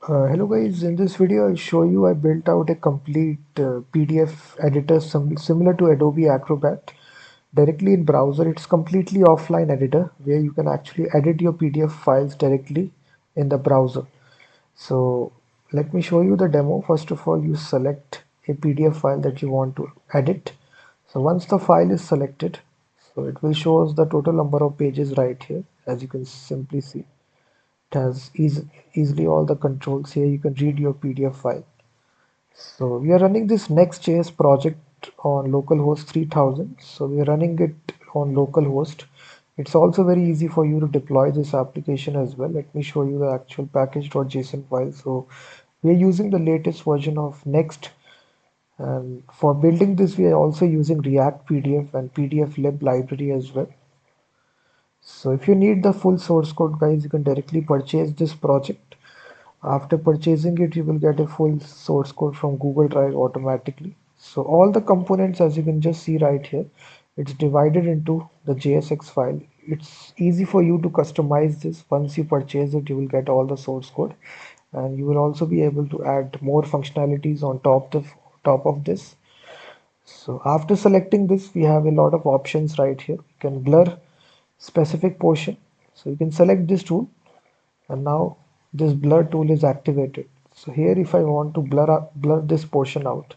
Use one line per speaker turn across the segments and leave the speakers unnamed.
Hello guys, in this video I'll show you I built out a complete PDF editor similar to Adobe Acrobat directly in browser. It's completely offline editor where you can actually edit your PDF files directly in the browser. So let me show you the demo. First of all, you select a PDF file that you want to edit. So once the file is selected, so it will show us the total number of pages right here, as you can simply see. It has easily all the controls here. You can read your PDF file. So we are running this Next.js project on localhost 3000. So we are running it on localhost. It's also very easy for you to deploy this application as well. Let me show you the actual package.json file. So we are using the latest version of Next. And for building this, we are also using React PDF and PDF-LIB library as well. So if you need the full source code, guys, you can directly purchase this project. After purchasing it, you will get a full source code from Google Drive automatically. So all the components, as you can just see right here, it's divided into the JSX file. It's easy for you to customize this. Once you purchase it, you will get all the source code, and you will also be able to add more functionalities on top of this. So after selecting this, we have a lot of options right here. You can blur specific portion. So you can select this tool, and now this blur tool is activated. So here if I want to blur this portion out,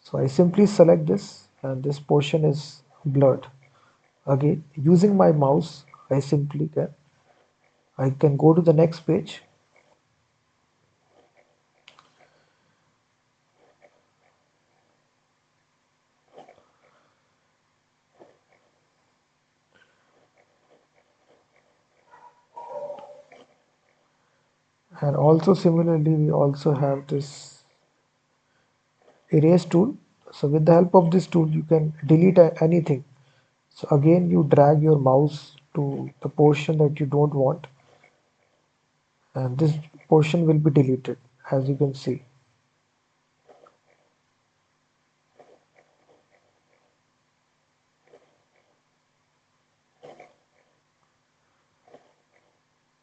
so I simply select this and this portion is blurred. Again, using my mouse, I can go to the next page, and also similarly we also have this erase tool. So with the help of this tool you can delete anything. So again you drag your mouse to the portion that you don't want, and this portion will be deleted, as you can see.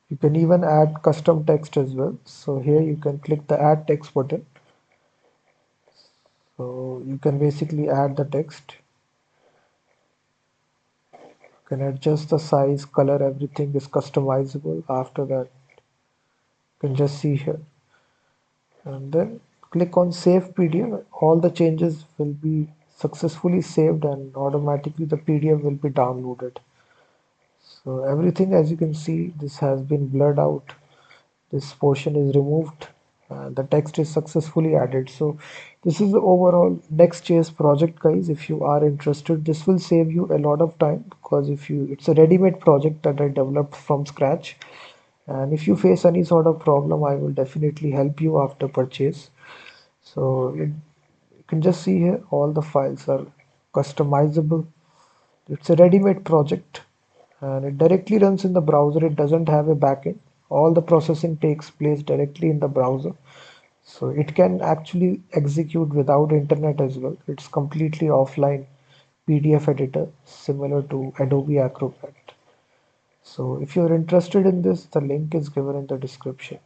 You can even add custom text as well. So here you can click the add text button. So you can basically add the text. You can adjust the size, color, everything is customizable. After that, you can just see here. And then click on save PDF. All the changes will be successfully saved and automatically the PDF will be downloaded. So everything, as you can see, this has been blurred out. This portion is removed. The text is successfully added. So this is the overall Next.js project, guys. If you are interested, this will save you a lot of time, because it's a ready-made project that I developed from scratch. And if you face any sort of problem, I will definitely help you after purchase. So you can just see here, all the files are customizable. It's a ready-made project and it directly runs in the browser. It doesn't have a backend. All the processing takes place directly in the browser. So it can actually execute without internet as well. It's completely offline PDF editor similar to Adobe Acrobat. So if you're interested in this, the link is given in the description.